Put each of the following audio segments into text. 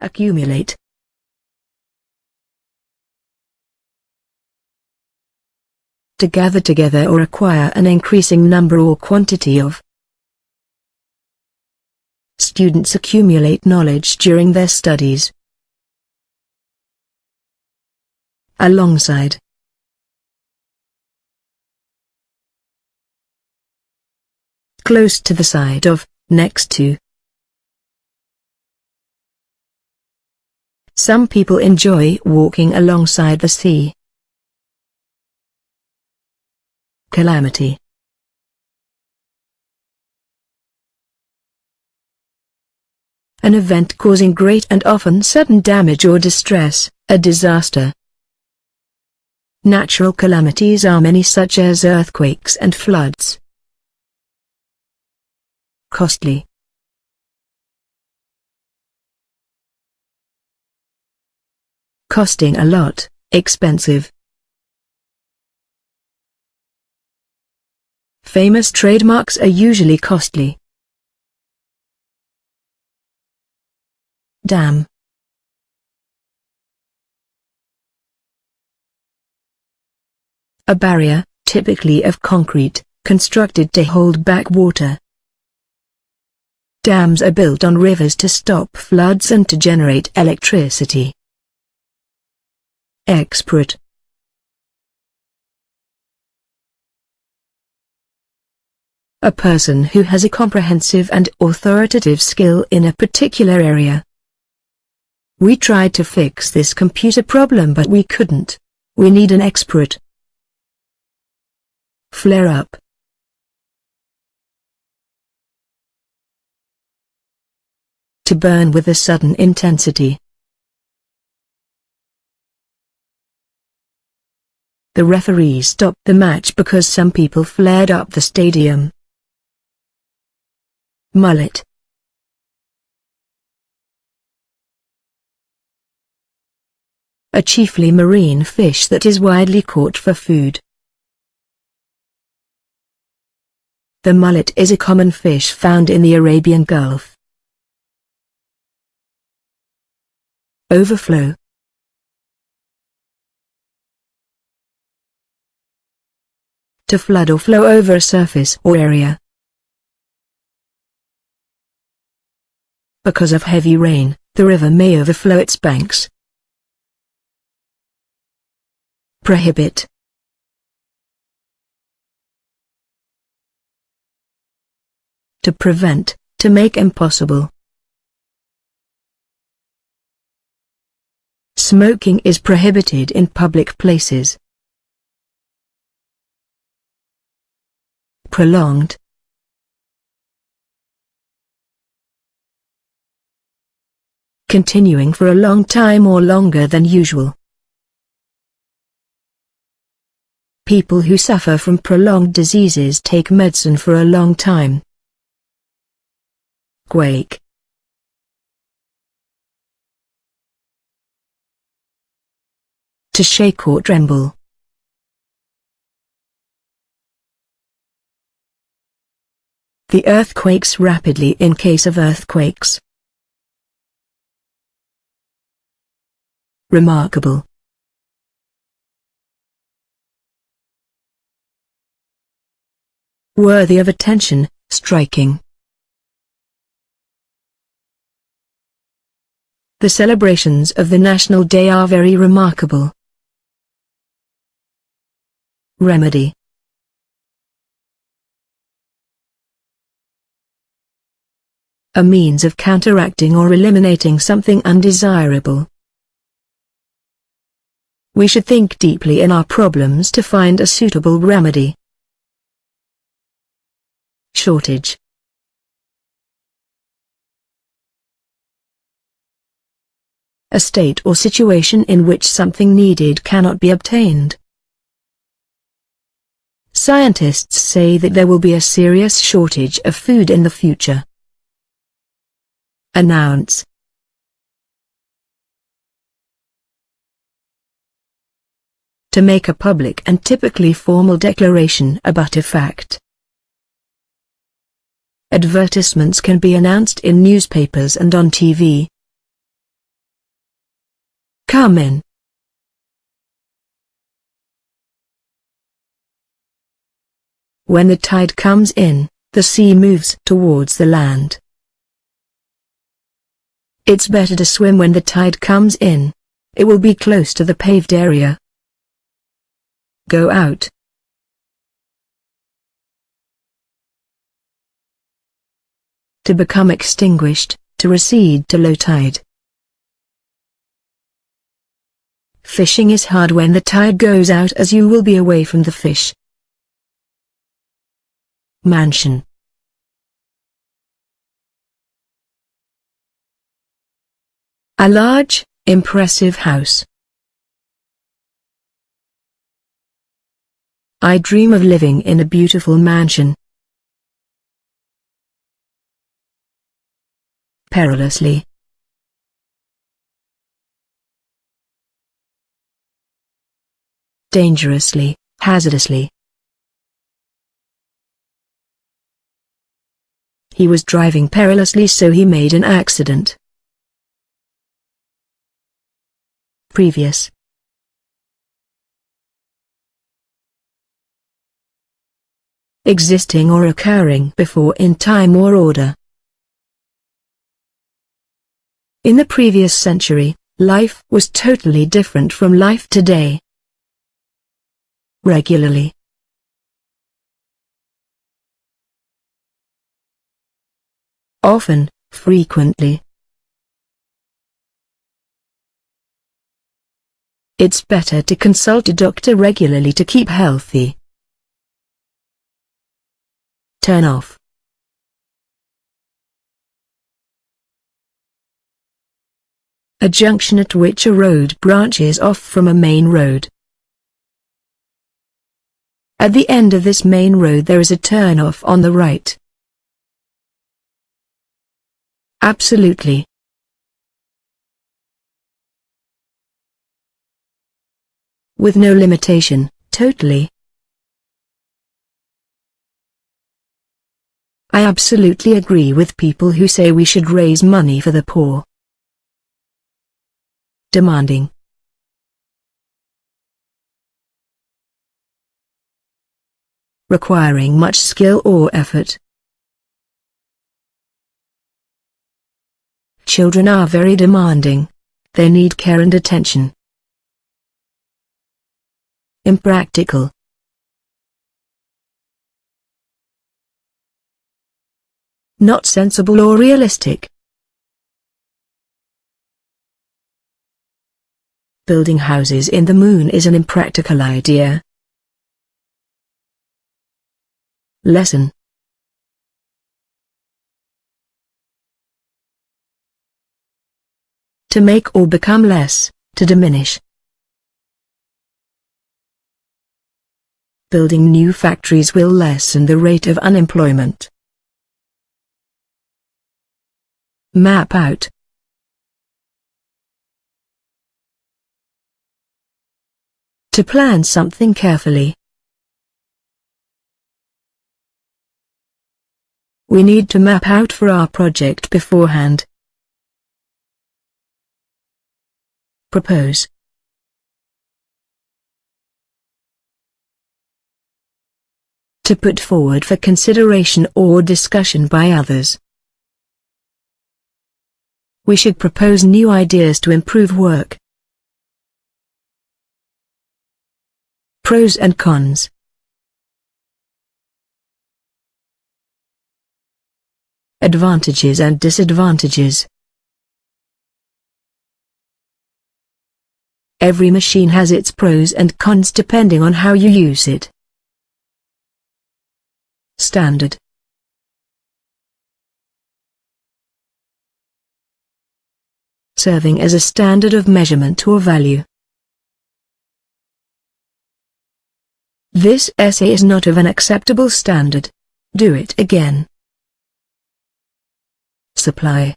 accumulate, to gather together or acquire an increasing number or quantity of. Students accumulate knowledge during their studies. Alongside, close to the side of, next to. Some people enjoy walking alongside the sea. Calamity, an event causing great and often sudden damage or distress, a disaster. Natural calamities are many, such as earthquakes and floods. Costly, costing a lot, expensive. Famous trademarks are usually costly. Dam, a barrier, typically of concrete, constructed to hold back water. Dams are built on rivers to stop floods and to generate electricity. Expert, a person who has a comprehensive and authoritative skill in a particular area. We tried to fix this computer problem but we couldn't. We need an expert. Flare up, to burn with a sudden intensity. The referee stopped the match because some people flared up the stadium. Mullet, a chiefly marine fish that is widely caught for food. The mullet is a common fish found in the Arabian Gulf. Overflow, to flood or flow over a surface or area. Because of heavy rain, the river may overflow its banks. Prohibit, to prevent, to make impossible. Smoking is prohibited in public places. Prolonged, continuing for a long time or longer than usual. People who suffer from prolonged diseases take medicine for a long time. Quake, to shake or tremble. The earth quakes rapidly in case of earthquakes. Remarkable, worthy of attention, striking. The celebrations of the National Day are very remarkable. Remedy, a means of counteracting or eliminating something undesirable. We should think deeply in our problems to find a suitable remedy. Shortage, a state or situation in which something needed cannot be obtained. Scientists say that there will be a serious shortage of food in the future. Announce, to make a public and typically formal declaration about a fact. Advertisements can be announced in newspapers and on TV. Come in. When the tide comes in, the sea moves towards the land. It's better to swim when the tide comes in. It will be close to the paved area. Go out. To become extinguished, to recede to low tide. Fishing is hard when the tide goes out, as you will be away from the fish. Mansion. A large, impressive house. I dream of living in a beautiful mansion. Perilously. Dangerously, hazardously. He was driving perilously, so he made an accident. Previous. Existing or occurring before in time or order. In the previous century, life was totally different from life today. Regularly. Often, frequently. It's better to consult a doctor regularly to keep healthy. Turn off. A junction at which a road branches off from a main road. At the end of this main road there is a turn-off on the right. Absolutely. With no limitation, totally. I absolutely agree with people who say we should raise money for the poor. Demanding. Requiring much skill or effort. Children are very demanding. They need care and attention. Impractical. Not sensible or realistic. Building houses in the moon is an impractical idea. Lesson. To make or become less, to diminish. Building new factories will lessen the rate of unemployment. Map out. To plan something carefully. We need to map out for our project beforehand. Propose. To put forward for consideration or discussion by others. We should propose new ideas to improve work. Pros and cons. Advantages and disadvantages. Every machine has its pros and cons depending on how you use it. Standard. Serving as a standard of measurement or value. This essay is not of an acceptable standard. Do it again. Supply.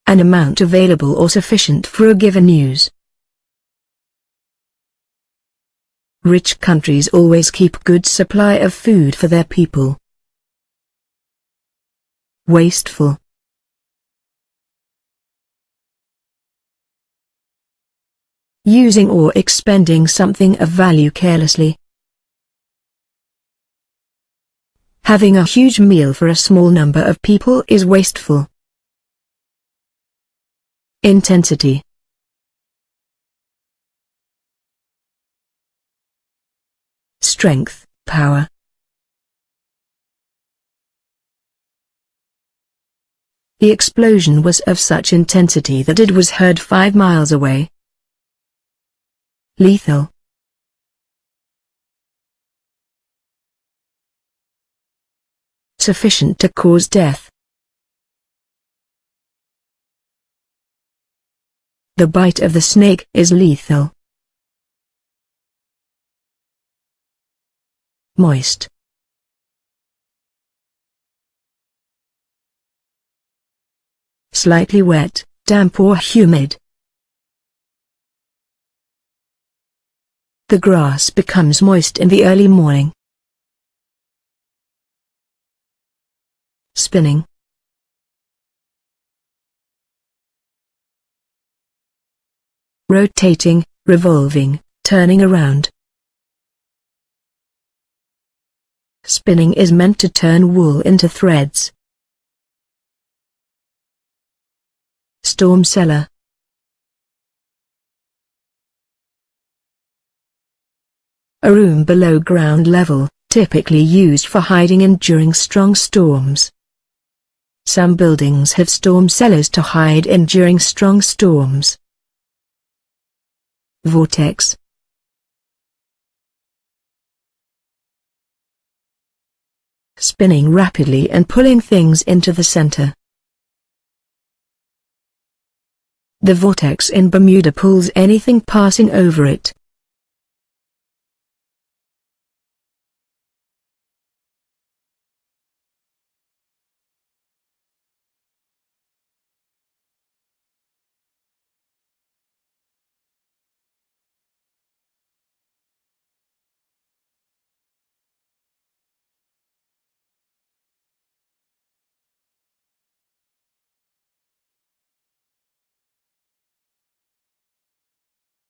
An amount available or sufficient for a given use. Rich countries always keep good supply of food for their people. Wasteful. using or expending something of value carelessly. Having a huge meal for a small number of people is wasteful. Intensity. Strength, power. The explosion was of such intensity that it was heard 5 miles away. Lethal. Sufficient to cause death. The bite of the snake is lethal. Moist. Slightly wet, damp or humid. The grass becomes moist in the early morning. Spinning. Rotating, revolving, turning around. Spinning is meant to turn wool into threads. Storm cellar. A room below ground level, typically used for hiding in during strong storms. Some buildings have storm cellars to hide in during strong storms. Vortex. Spinning rapidly and pulling things into the center. The vortex in Bermuda pulls anything passing over it.